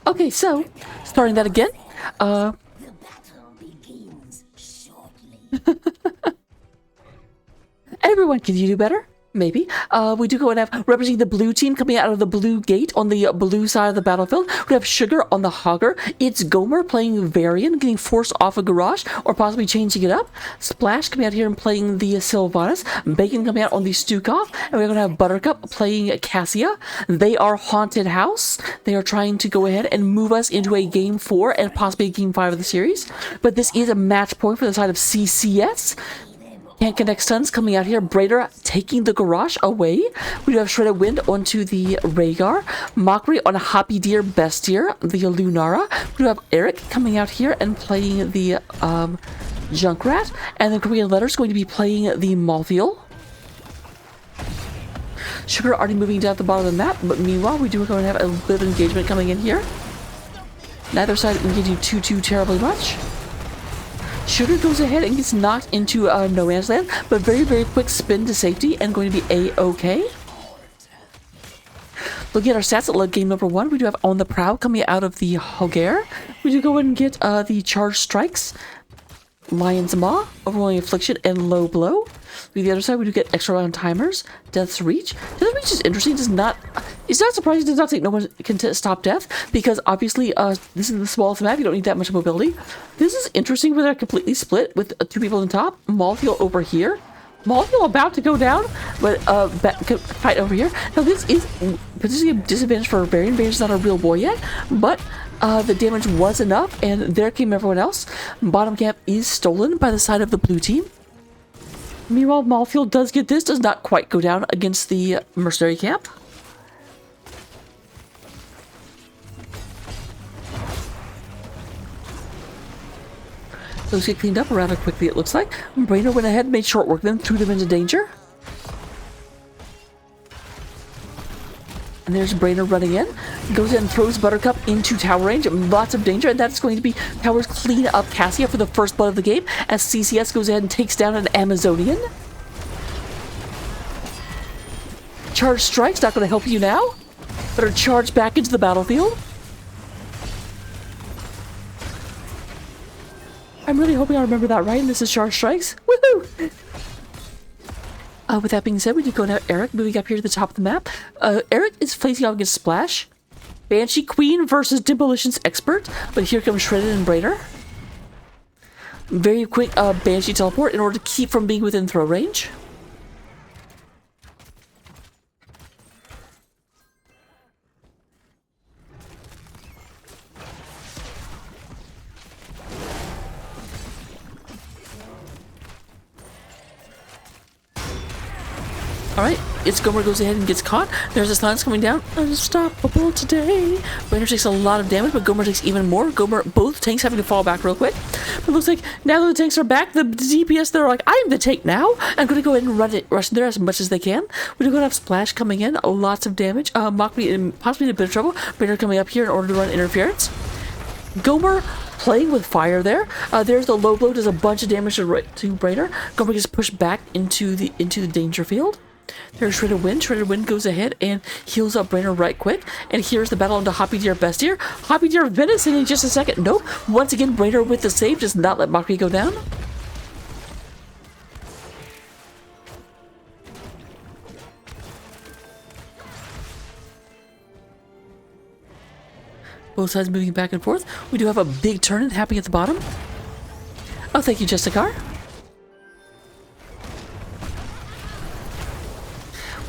Okay, so, starting that again. The battle begins shortly. Everyone, can you do better? Maybe. We do go and have representing the blue team coming out of the blue gate on the blue side of the battlefield. We have Sugar on the Hogger. It's Gomer playing Varian, getting forced off a garage or possibly changing it up. Splash coming out here and playing the Sylvanas. Bacon coming out on the Stukov. And we're going to have Buttercup playing Cassia. They are Haunted House. They are trying to go ahead and move us into a Game 4 and possibly a Game 5 of the series. But this is a match point for the side of CCS. Can't connect stuns coming out here. Braider taking the garage away. We do have Shredded Wind onto the Rhaegar. Mockery on a Hoppy Deer Bestier, the Lunara. We do have Eric coming out here and playing the Junkrat. And then Korean Letter's going to be playing the Malthiel. Sugar already moving down at the bottom of the map, but meanwhile we do go and have a bit of engagement coming in here. Neither side engaging too terribly much. Sugar goes ahead and gets knocked into no man's land, but very quick spin to safety and going to be a-okay. Looking at our stats at game number 1, we do have On the Prowl coming out of the Hogger. We do go and get the Charge Strikes, Lion's Maw, Overwhelming Affliction, and Low Blow. The other side, we do get extra round timers, Death's Reach. Death's Reach is interesting. It's not surprising it does not take no one can stop death, because obviously this is the smallest map, you don't need that much mobility. This is interesting where they're completely split with 2 people on top. Malthiel over here. Malthiel about to go down, but fight over here. Now this is potentially a disadvantage for Varian. Varian's not a real boy yet, but the damage was enough, and there came everyone else. Bottom camp is stolen by the side of the blue team. Meanwhile, Malthiel does get this, does not quite go down against the mercenary camp. Those get cleaned up rather quickly, it looks like. Brainer went ahead, made short work of them, threw them into danger. And there's Brainer running in. Goes in and throws Buttercup into tower range. Lots of danger, and that's going to be Tower's clean up Cassia for the first blood of the game, as CCS goes ahead and takes down an Amazonian. Charge Strike's not going to help you now. Better charge back into the battlefield. I'm really hoping I remember that right, and this is Charge Strikes. Woohoo! With that being said, we do go now Eric, moving up here to the top of the map. Eric is facing off against Splash. Banshee Queen versus Demolitions Expert, but here comes Shredded and Braider. Very quick Banshee teleport in order to keep from being within throw range. Alright, it's Gomer goes ahead and gets caught. There's a silence coming down. Unstoppable today. Braider takes a lot of damage, but Gomer takes even more. Gomer, both tanks having to fall back real quick. But it looks like now that the tanks are back, the DPS, they're like, I'm the tank now. I'm going to go ahead and rush in there as much as they can. We're going to have Splash coming in. Lots of damage. Mockery possibly in a bit of trouble. Braider coming up here in order to run interference. Gomer playing with fire there. There's the low blow. Does a bunch of damage to Braider. Gomer gets pushed back into the danger field. There's Shredded Wind. Shredded Wind goes ahead and heals up Braider right quick. And here's the battle into Hoppy Deer Best Deer. Hoppy Deer Venison in just a second. Nope. Once again, Braider with the save does not let Mockery go down. Both sides moving back and forth. We do have a big turn happening at the bottom. Oh, thank you, Jessica.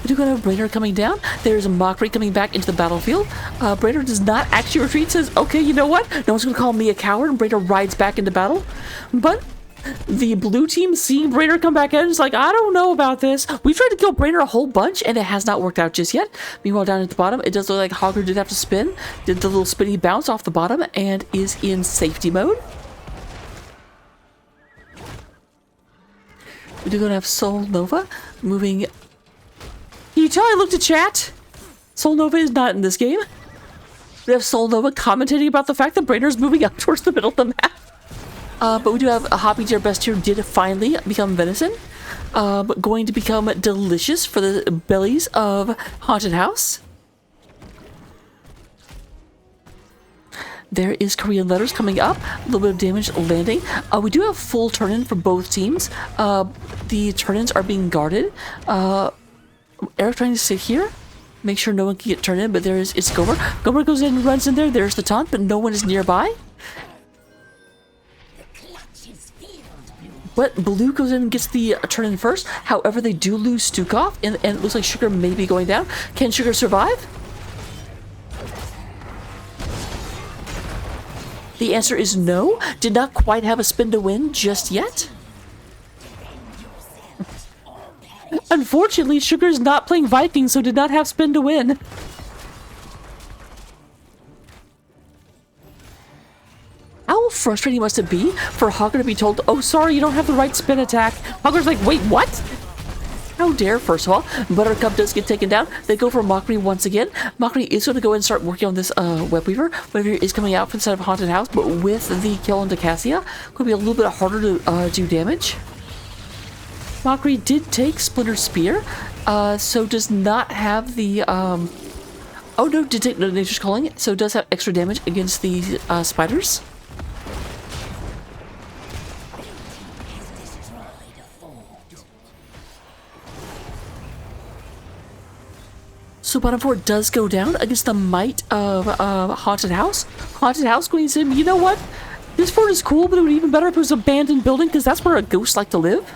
We do have Braider coming down. There's a Mockery coming back into the battlefield. Braider does not actually retreat. Says, okay, you know what? No one's going to call me a coward. And Braider rides back into battle. But the blue team seeing Braider come back in is like, I don't know about this. We tried to kill Braider a whole bunch, and it has not worked out just yet. Meanwhile, down at the bottom, it does look like Hogger did have to spin. Did the little spinny bounce off the bottom and is in safety mode. We do going to have Soul Nova moving. Can you tell I looked at chat? Soul Nova is not in this game. We have Soul Nova commentating about the fact that Braider is moving up towards the middle of the map. But we do have a Hoppy Deer Best Deer did finally become Venison. Going to become delicious for the bellies of Haunted House. There is Korean Letters coming up. A little bit of damage landing. We do have full turn-in for both teams. The turn-ins are being guarded. Eric trying to sit here, make sure no one can get turned in, but it's Gomer. Gomer goes in and runs in there. There's the taunt, but no one is nearby. But Blue goes in and gets the turn in first. However, they do lose Stukov, and it looks like Sugar may be going down. Can Sugar survive? The answer is no. Did not quite have a spin to win just yet. Unfortunately, Sugar's not playing Viking, so did not have spin to win. How frustrating must it be for Hogger to be told, oh, sorry, you don't have the right spin attack. Hogger's like, wait, what? How dare, first of all. Buttercup does get taken down. They go for Mockery once again. Mockery is going to go and start working on this Web Weaver. Web Weaver is coming out from the side of Haunted House, but with the kill on Decassia, could be a little bit harder to do damage. Mockery did take Splinter Spear, so does not have the, oh no, did take Nature's Calling, so does have extra damage against the spiders. So bottom 4 does go down against the might of Haunted House. Haunted House going to say, you know what? This fort is cool, but it would be even better if it was an abandoned building, because that's where a ghost like to live.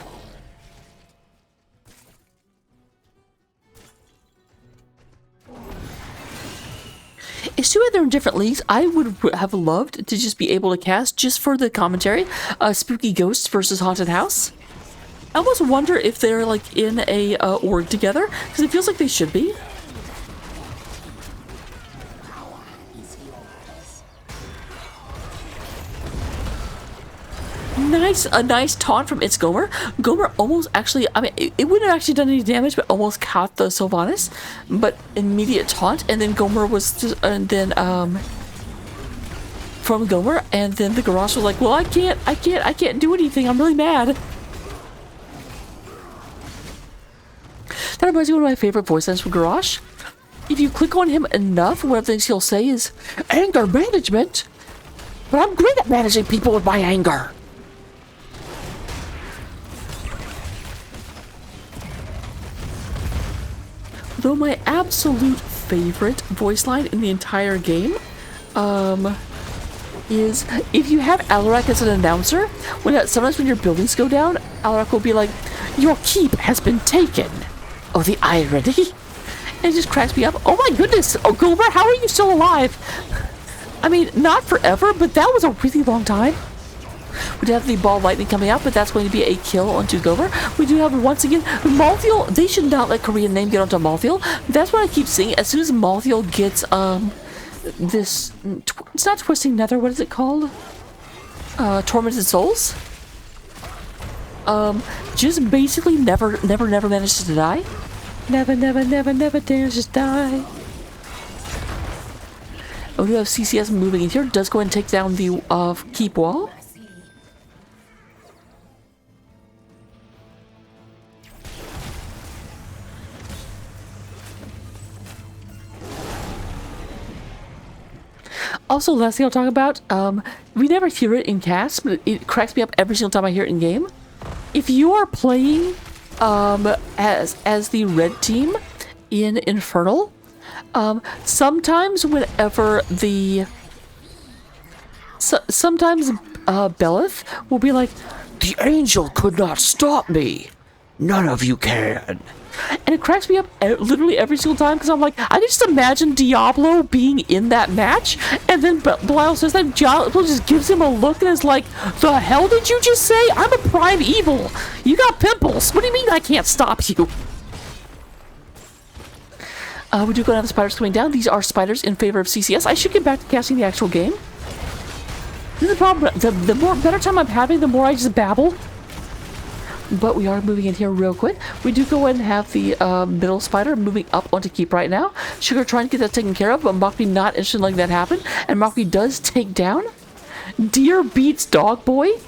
It's too bad they're in different leagues. I would have loved to just be able to cast, just for the commentary, Spooky Ghosts versus Haunted House. I almost wonder if they're like in a org together, because it feels like they should be. A nice taunt from It's Gomer. Gomer almost actually, I mean, it wouldn't have actually done any damage, but almost caught the Sylvanas. But immediate taunt, and then Gomer was just, and then from Gomer, and then the Garrosh was like, well, I can't do anything. I'm really mad. That reminds me of one of my favorite voice lines from Garrosh. If you click on him enough, one of the things he'll say is, anger management. But I'm great at managing people with my anger. Though my absolute favorite voice line in the entire game is if you have Alarak as an announcer, sometimes when your buildings go down, Alarak will be like, "Your keep has been taken." Oh, the irony. And it just cracks me up. Oh my goodness, oh Gober, how are you still alive? I mean, not forever, but that was a really long time. We do have the ball lightning coming out, but that's going to be a kill onto Gober. We do have, once again, Malthiel. They should not let Korean name get onto Malthiel. That's what I keep seeing. As soon as Malthiel gets, this, it's not Twisting Nether, what is it called? Tormented Souls? Just basically never manages to die. Never dares to die. Oh, we have CCS moving in here. Does go and take down the keep wall. Also, last thing I'll talk about, we never hear it in cast, but it cracks me up every single time I hear it in game. If you are playing as the red team in Infernal, sometimes whenever sometimes Belith will be like, "The angel could not stop me. None of you can." And it cracks me up literally every single time because I'm like, I can just imagine Diablo being in that match, and then Belial says that Diablo just gives him a look and is like, "The hell did you just say? I'm a prime evil. You got pimples. What do you mean I can't stop you?" We do go down the spiders coming down. These are spiders in favor of CCS. I should get back to casting the actual game. This is the problem. The more better time I'm having, the more I just babble. But we are moving in here real quick. We do go ahead and have the middle spider moving up onto keep right now. Sugar trying to get that taken care of, but Makri not interested in letting that happen. And Makri does take down Deer beats Dog Boy.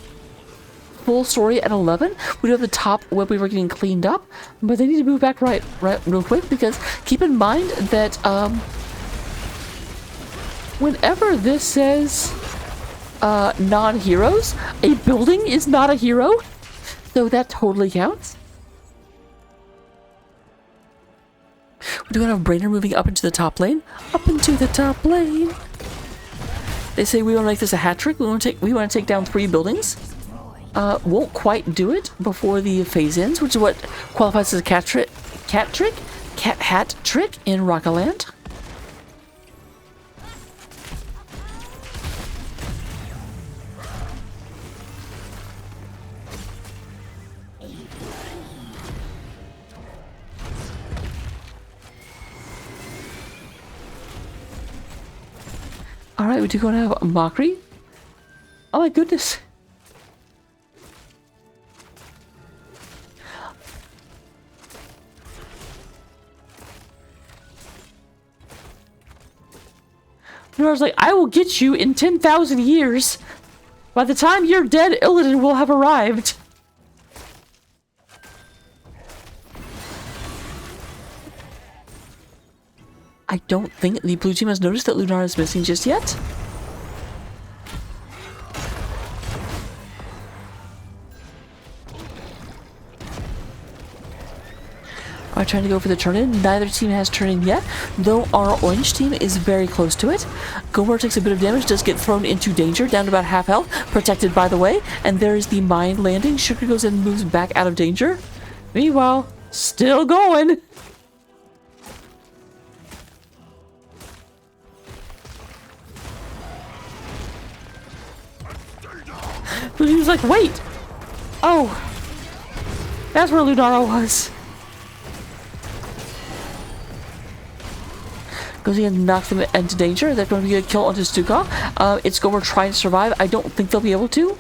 Full story at 11. We do have the top web weaver getting cleaned up, but they need to move back right real quick, because keep in mind that whenever this says non-heroes, a building is not a hero. So that totally counts. We do have Brainer moving up into the top lane. Up into the top lane. They say we want to make this a hat trick. We want to take down 3 buildings. Won't quite do it before the phase ends, which is what qualifies as a cat hat trick in Rockaland. Alright, we do go and have a Mockery. Oh my goodness. I was like, I will get you in 10,000 years. By the time you're dead, Illidan will have arrived. I don't think the blue team has noticed that Lunar is missing just yet. Are trying to go for the turn-in. Neither team has turn-in yet, though our orange team is very close to it. Gomer takes a bit of damage, does get thrown into danger, down to about half health, protected by the way, and there is the mine landing. Sugar goes in and moves back out of danger. Meanwhile, still going. He was like, wait! Oh! That's where Lunara was. Goes in and knocks them into danger. They're going to get a kill onto Stuka. It's Gomer trying to survive. I don't think they'll be able to.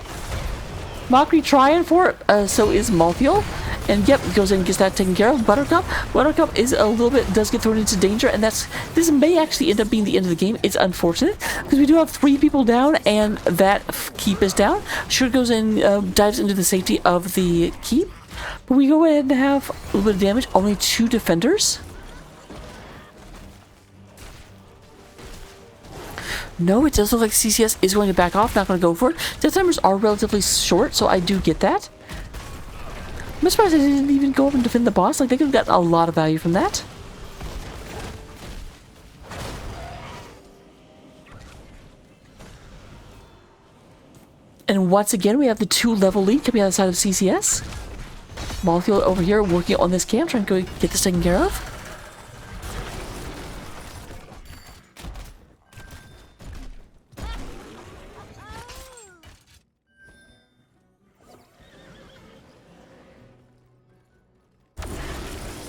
Mockery trying for it. So is Malthiel. And yep, goes in and gets that taken care of. Buttercup. Buttercup is a little bit, does get thrown into danger, and this may actually end up being the end of the game. It's unfortunate, because we do have 3 people down, and that keep is down. Sugar goes in, dives into the safety of the keep. But we go ahead and have a little bit of damage. Only 2 defenders. No, it does look like CCS is going to back off, not going to go for it. Death timers are relatively short, so I do get that. I'm surprised they didn't even go up and defend the boss. Like, they could have gotten a lot of value from that. And once again, we have the 2-level lead coming out of the side of CCS. Molecule over here working on this camp, trying to get this taken care of.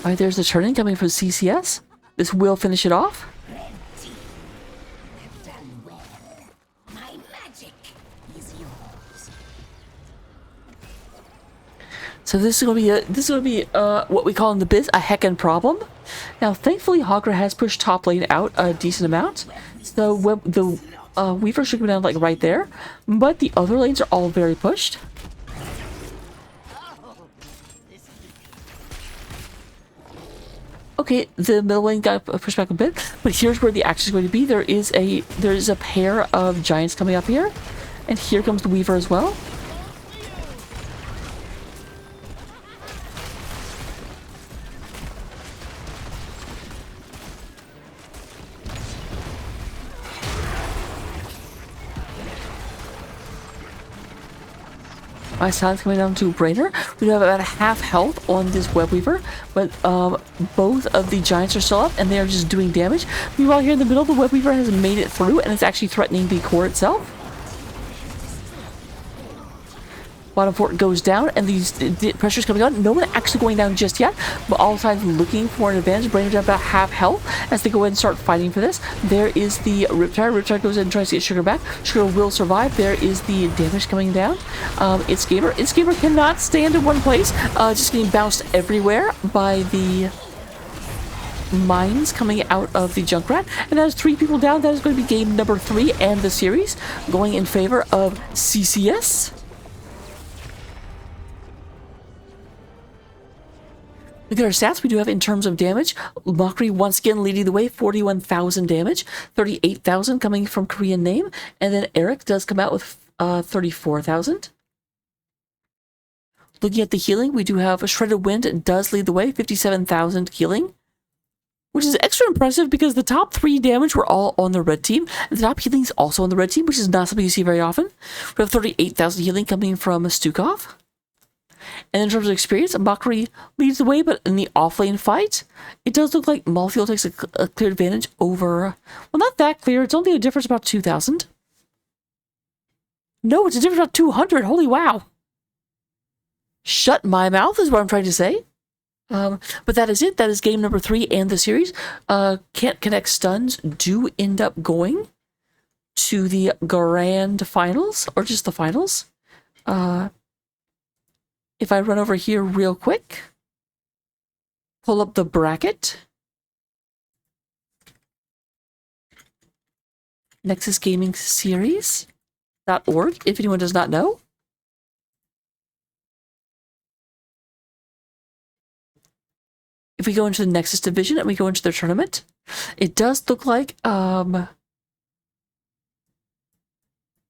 Alright, there's the turning coming from CCS. This will finish it off. Red team have done well. My magic is yours. So this is gonna be what we call in the biz a heckin' problem. Now, thankfully, Hogger has pushed top lane out a decent amount, so the Weaver should go down like right there, but the other lanes are all very pushed. Okay, the middle lane got pushed back a bit, but here's where the action is going to be. There is a pair of giants coming up here, and here comes the Weaver as well. My silence coming down to Brainer. We have about half health on this Web Weaver, but both of the giants are still up and they are just doing damage. Meanwhile, here in the middle, the Web Weaver has made it through and it's actually threatening the core itself. Bottom fort goes down and these pressures coming on. No one actually going down just yet, but all sides looking for an advantage. Brainer down about half health as they go ahead and start fighting for this. There is the Riptide. Riptide goes in and tries to get Sugar back. Sugar will survive. There is the damage coming down. It's Gamer. It's Gamer cannot stand in one place. Just getting bounced everywhere by the mines coming out of the Junkrat. And that is 3 people down. That is going to be game number 3 and the series going in favor of CCS. Look at our stats we do have in terms of damage. Mockery once again leading the way, 41,000 damage, 38,000 coming from Korean name, and then Eric does come out with 34,000. Looking at the healing, we do have a Shredded Wind does lead the way, 57,000 healing, which is extra impressive because the top 3 damage were all on the red team, and the top healing is also on the red team, which is not something you see very often. We have 38,000 healing coming from Stukov. And in terms of experience, Mockery leads the way, but in the offlane fight, it does look like Malfield takes a clear advantage over... Well, not that clear. It's only a difference about 2,000. No, it's a difference about 200. Holy wow. Shut my mouth is what I'm trying to say. But that is it. That is game number 3 and the series. Can't connect stuns do end up going to the grand finals, or just the finals. If I run over here real quick, pull up the bracket, Nexus Gaming Series.org, if anyone does not know. If we go into the Nexus division and we go into their tournament, it does look like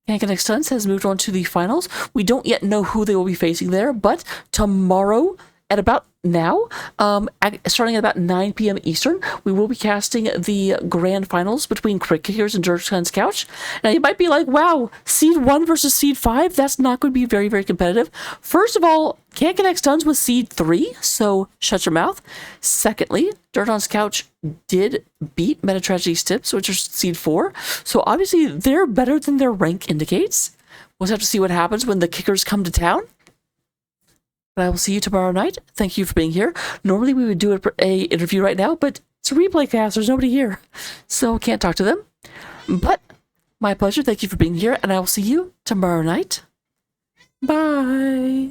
Can't Stunts has moved on to the finals. We don't yet know who they will be facing there, but tomorrow at about now, starting at about 9 p.m. Eastern, we will be casting the grand finals between Crit Kickers and George Khan's Couch. Now, you might be like, wow, Seed 1 versus Seed 5? That's not going to be very, very competitive. First of all, Can't Connect Stuns with Seed 3, so shut your mouth. Secondly, Dirton's Couch did beat Metatragedy Stips, which are Seed 4, so obviously they're better than their rank indicates. We'll just have to see what happens when the Kickers come to town. But I will see you tomorrow night. Thank you for being here. Normally we would do a interview right now, but it's a replay cast. There's nobody here, so can't talk to them. But my pleasure. Thank you for being here, and I will see you tomorrow night. Bye.